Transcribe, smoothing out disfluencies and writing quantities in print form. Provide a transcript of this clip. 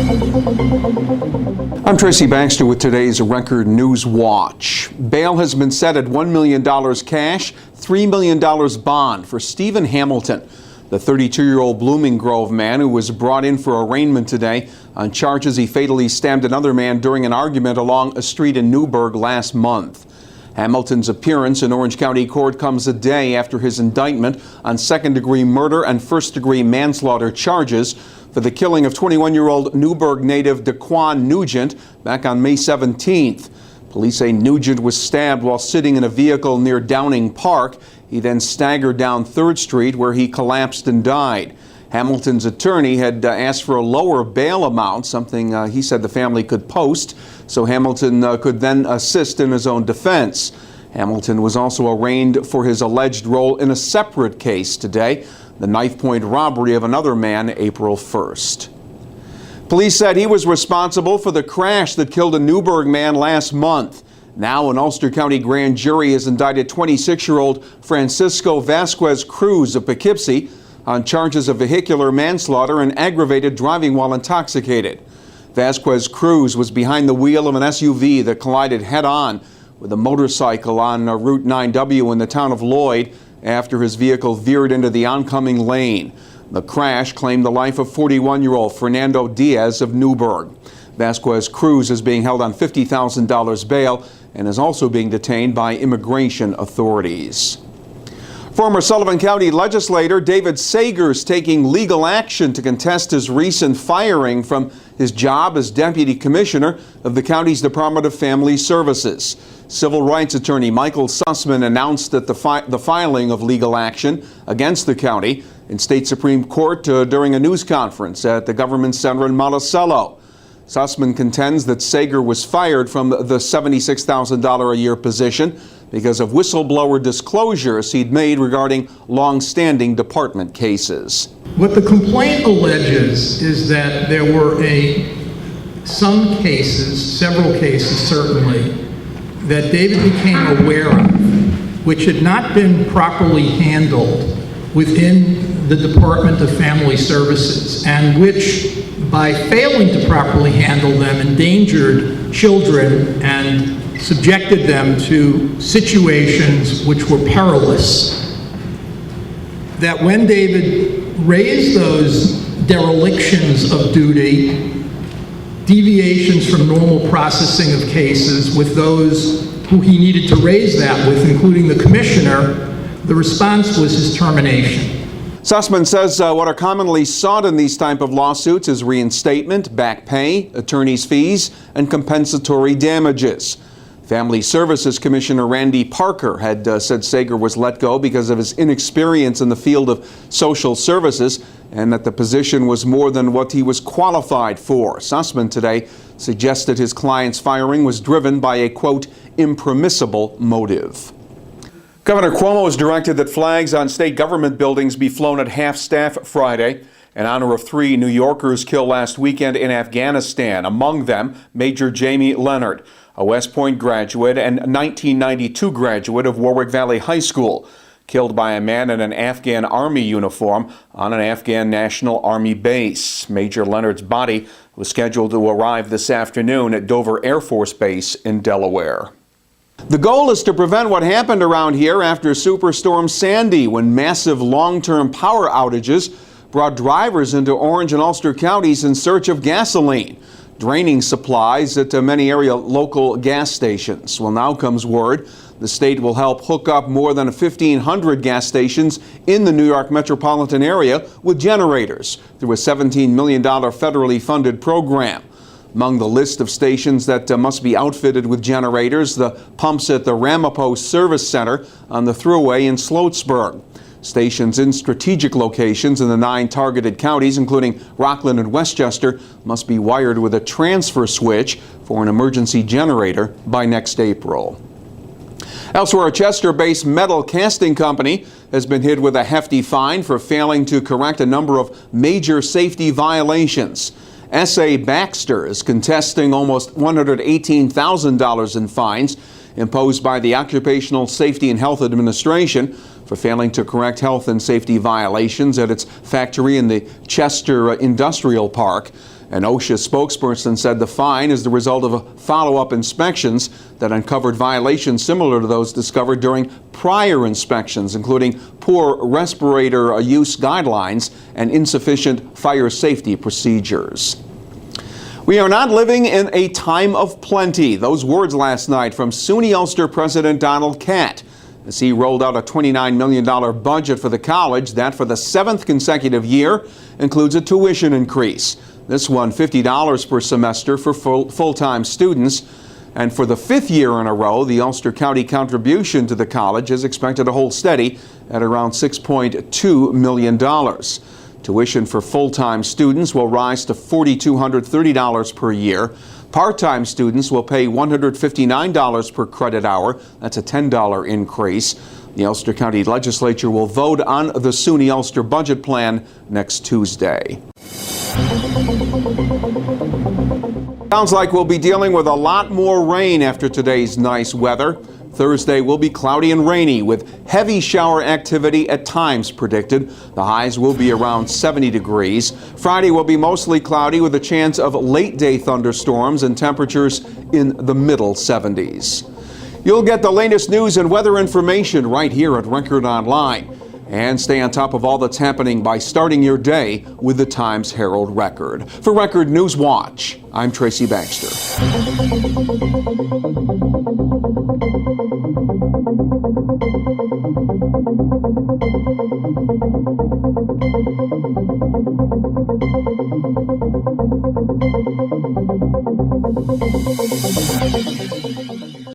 I'm Tracy Baxter with today's Record Newswatch. Bail has been set at $1 million cash, $3 million bond for Stephen Hamilton, the 32-year-old Blooming Grove man who was brought in for arraignment today on charges he fatally stabbed another man during an argument along a street in Newburgh last month. Hamilton's appearance in Orange County Court comes a day after his indictment on second-degree murder and first-degree manslaughter charges for the killing of 21-year-old Newburgh native Daquan Nugent back on May 17th. Police say Nugent was stabbed while sitting in a vehicle near Downing Park. He then staggered down 3rd Street where he collapsed and died. Hamilton's attorney had asked for a lower bail amount, something he said the family could post, so Hamilton could then assist in his own defense. Hamilton was also arraigned for his alleged role in a separate case today, the knife-point robbery of another man April 1st. Police said he was responsible for the crash that killed a Newburgh man last month. Now an Ulster County grand jury has indicted 26-year-old Francisco Vasquez Cruz of Poughkeepsie on charges of vehicular manslaughter and aggravated driving while intoxicated. Vasquez Cruz was behind the wheel of an SUV that collided head-on with a motorcycle on Route 9W in the town of Lloyd after his vehicle veered into the oncoming lane. The crash claimed the life of 41-year-old Fernando Diaz of Newburgh. Vasquez Cruz is being held on $50,000 bail and is also being detained by immigration authorities. Former Sullivan County legislator David Sager is taking legal action to contest his recent firing from his job as deputy commissioner of the county's Department of Family Services. Civil rights attorney Michael Sussman announced that the filing of legal action against the county in state Supreme Court during a news conference at the Government Center in Monticello. Sussman contends that Sager was fired from the $76,000 a year position because of whistleblower disclosures he'd made regarding long-standing department cases. What the complaint alleges is that there were some cases, several cases certainly, that David became aware of, which had not been properly handled within the Department of Family Services, and which, by failing to properly handle them, endangered children and subjected them to situations which were perilous. That when David raised those derelictions of duty, deviations from normal processing of cases with those who he needed to raise that with, including the commissioner, the response was his termination. Sussman says what are commonly sought in these type of lawsuits is reinstatement, back pay, attorney's fees, and compensatory damages. Family Services Commissioner Randy Parker had said Sager was let go because of his inexperience in the field of social services and that the position was more than what he was qualified for. Sussman today suggested his client's firing was driven by a, quote, impermissible motive. Governor Cuomo has directed that flags on state government buildings be flown at half-staff Friday in honor of 3 New Yorkers killed last weekend in Afghanistan, among them Major Jamie Leonard, a West Point graduate and 1992 graduate of Warwick Valley High School, killed by a man in an Afghan Army uniform on an Afghan National Army base. Major Leonard's body was scheduled to arrive this afternoon at Dover Air Force Base in Delaware. The goal is to prevent what happened around here after Superstorm Sandy, when massive long-term power outages brought drivers into Orange and Ulster counties in search of gasoline, draining supplies at many area local gas stations. Well, now comes word the state will help hook up more than 1,500 gas stations in the New York metropolitan area with generators through a $17 million federally funded program. Among the list of stations that must be outfitted with generators, the pumps at the Ramapo Service Center on the Thruway in Sloatsburg. Stations in strategic locations in the 9 targeted counties, including Rockland and Westchester, must be wired with a transfer switch for an emergency generator by next April. Elsewhere, a Chester-based metal casting company has been hit with a hefty fine for failing to correct a number of major safety violations. S.A. Baxter is contesting almost $118,000 in fines imposed by the Occupational Safety and Health Administration for failing to correct health and safety violations at its factory in the Chester Industrial Park. An OSHA spokesperson said the fine is the result of follow-up inspections that uncovered violations similar to those discovered during prior inspections, including poor respirator use guidelines and insufficient fire safety procedures. We are not living in a time of plenty. Those words last night from SUNY Ulster President Donald Catt, as he rolled out a $29 million budget for the college that for the 7th consecutive year includes a tuition increase. This one $50 per semester for full-time students. And for the 5th year in a row, the Ulster County contribution to the college is expected to hold steady at around $6.2 million. Tuition for full-time students will rise to $4,230 per year. Part-time students will pay $159 per credit hour. That's a $10 increase. The Ulster County Legislature will vote on the SUNY Ulster budget plan next Tuesday. Sounds like we'll be dealing with a lot more rain after today's nice weather. Thursday will be cloudy and rainy with heavy shower activity at times predicted. The highs will be around 70 degrees. Friday will be mostly cloudy with a chance of late-day thunderstorms and temperatures in the middle 70s. You'll get the latest news and weather information right here at Record Online. And stay on top of all that's happening by starting your day with the Times Herald Record. For Record Newswatch, I'm Tracy Baxter.